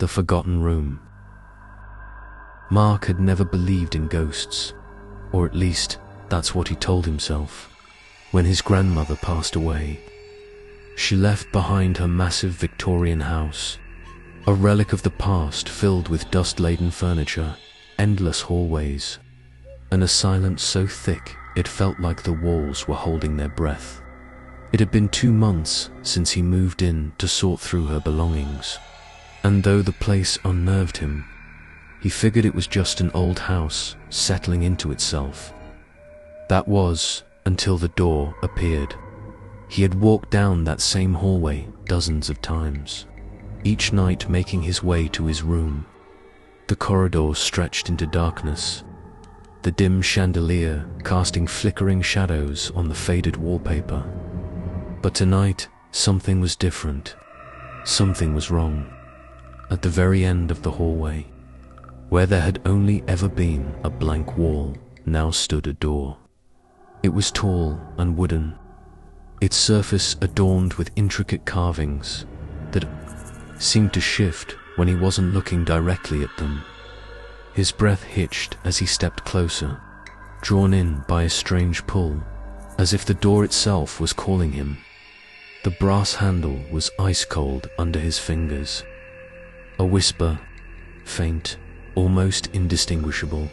The Forgotten Room. Mark had never believed in ghosts, or at least that's what he told himself. When his grandmother passed away, she left behind her massive Victorian house, a relic of the past filled with dust-laden furniture, endless hallways, and a silence so thick it felt like the walls were holding their breath. It had been 2 months since he moved in to sort through her belongings, and though the place unnerved him, he figured it was just an old house settling into itself. That was until the door appeared. He had walked down that same hallway dozens of times, each night making his way to his room. The corridor stretched into darkness, the dim chandelier casting flickering shadows on the faded wallpaper. But tonight, something was different. Something was wrong. At the very end of the hallway, where there had only ever been a blank wall, now stood a door. It was tall and wooden, its surface adorned with intricate carvings that seemed to shift when he wasn't looking directly at them. His breath hitched as he stepped closer, drawn in by a strange pull, as if the door itself was calling him. The brass handle was ice-cold under his fingers. A whisper, faint, almost indistinguishable,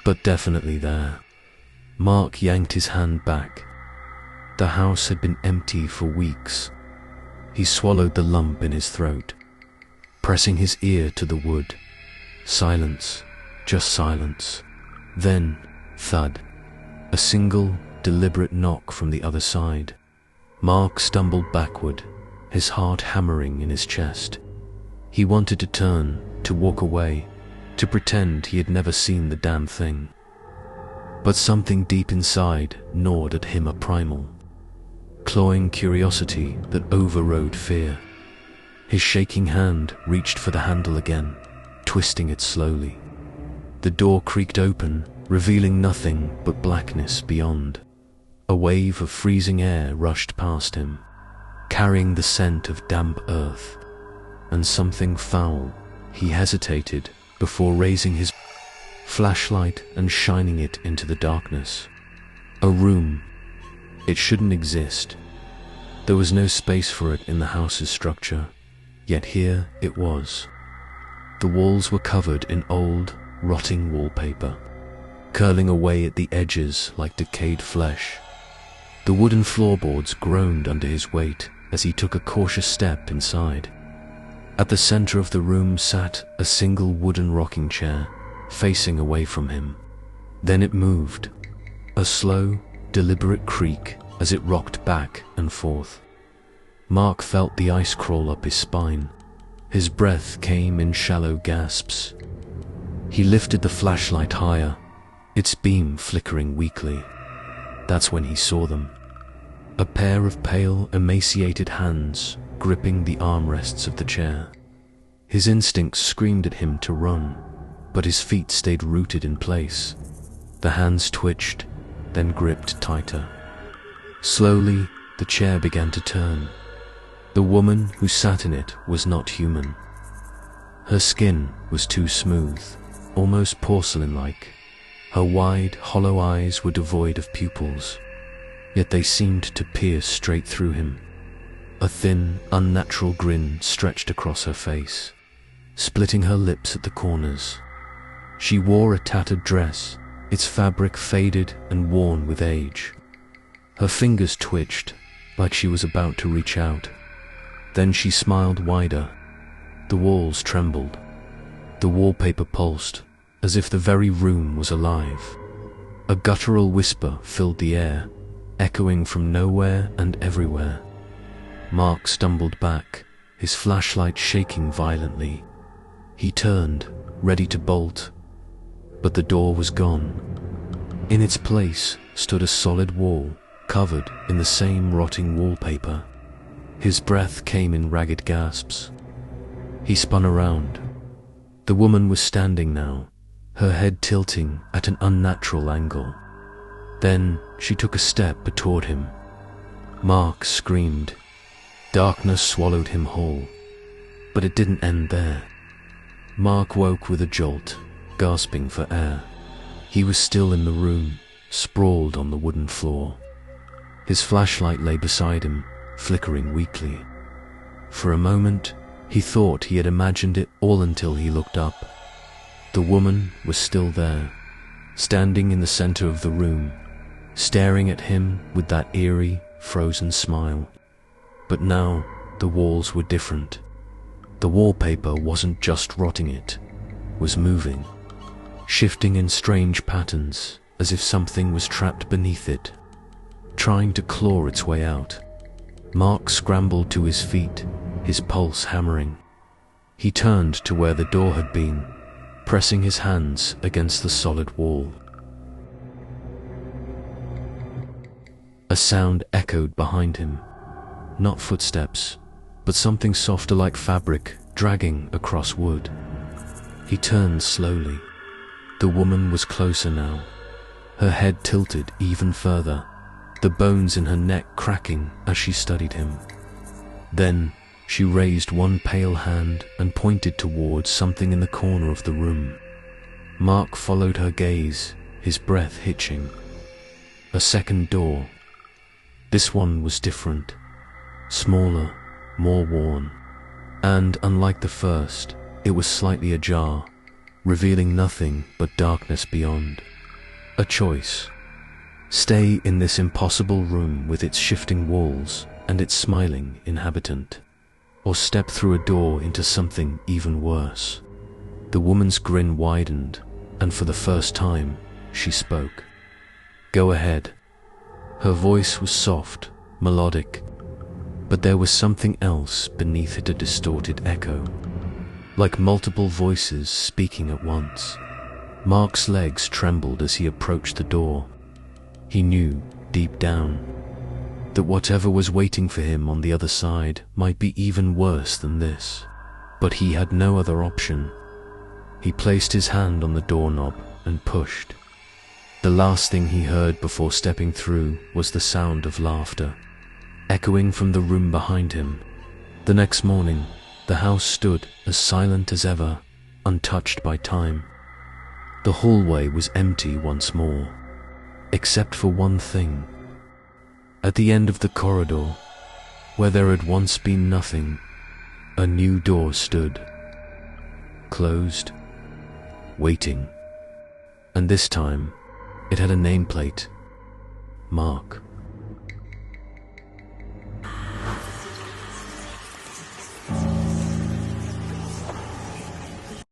but definitely there. Mark yanked his hand back. The house had been empty for weeks. He swallowed the lump in his throat, pressing his ear to the wood. Silence, just silence. Then, thud, a single, deliberate knock from the other side. Mark stumbled backward, his heart hammering in his chest. He wanted to turn, to walk away, to pretend he had never seen the damn thing. But something deep inside gnawed at him, a primal, clawing curiosity that overrode fear. His shaking hand reached for the handle again, twisting it slowly. The door creaked open, revealing nothing but blackness beyond. A wave of freezing air rushed past him, carrying the scent of damp earth and something foul. He hesitated before raising his flashlight and shining it into the darkness. A room. It shouldn't exist. There was no space for it in the house's structure, yet here it was. The walls were covered in old, rotting wallpaper, curling away at the edges like decayed flesh. The wooden floorboards groaned under his weight as he took a cautious step inside. At the center of the room sat a single wooden rocking chair, facing away from him. Then it moved, a slow, deliberate creak as it rocked back and forth. Mark felt the ice crawl up his spine. His breath came in shallow gasps. He lifted the flashlight higher, its beam flickering weakly. That's when he saw them. A pair of pale, emaciated hands gripping the armrests of the chair. His instincts screamed at him to run, but his feet stayed rooted in place. The hands twitched, then gripped tighter. Slowly, the chair began to turn. The woman who sat in it was not human. Her skin was too smooth, almost porcelain-like. Her wide, hollow eyes were devoid of pupils, yet they seemed to pierce straight through him. A thin, unnatural grin stretched across her face, splitting her lips at the corners. She wore a tattered dress, its fabric faded and worn with age. Her fingers twitched, like she was about to reach out. Then she smiled wider. The walls trembled. The wallpaper pulsed, as if the very room was alive. A guttural whisper filled the air, echoing from nowhere and everywhere. Mark stumbled back, his flashlight shaking violently. He turned, ready to bolt, but the door was gone. In its place stood a solid wall, covered in the same rotting wallpaper. His breath came in ragged gasps. He spun around. The woman was standing now, her head tilting at an unnatural angle. Then she took a step toward him. Mark screamed. Darkness swallowed him whole. But it didn't end there. Mark woke with a jolt, gasping for air. He was still in the room, sprawled on the wooden floor. His flashlight lay beside him, flickering weakly. For a moment, he thought he had imagined it all until he looked up. The woman was still there, standing in the center of the room, staring at him with that eerie, frozen smile. But now, the walls were different. The wallpaper wasn't just rotting, it was moving, shifting in strange patterns, as if something was trapped beneath it, trying to claw its way out. Mark scrambled to his feet, his pulse hammering. He turned to where the door had been, pressing his hands against the solid wall. A sound echoed behind him, not footsteps, but something softer like fabric dragging across wood. He turned slowly. The woman was closer now, her head tilted even further, the bones in her neck cracking as she studied him. Then she raised one pale hand and pointed towards something in the corner of the room. Mark followed her gaze, his breath hitching. A second door. This one was different, smaller, more worn, and unlike the first, it was slightly ajar, revealing nothing but darkness beyond. A choice. Stay in this impossible room with its shifting walls and its smiling inhabitant, or step through a door into something even worse. The woman's grin widened, and for the first time, she spoke. "Go ahead." Her voice was soft, melodic, but there was something else beneath it, a distorted echo, like multiple voices speaking at once. Mark's legs trembled as he approached the door. He knew, deep down, that whatever was waiting for him on the other side might be even worse than this, but he had no other option. He placed his hand on the doorknob and pushed. The last thing he heard before stepping through was the sound of laughter, echoing from the room behind him. The next morning, the house stood as silent as ever, untouched by time. The hallway was empty once more, except for one thing. At the end of the corridor, where there had once been nothing, a new door stood, closed, waiting. And this time, it had a nameplate: Mark.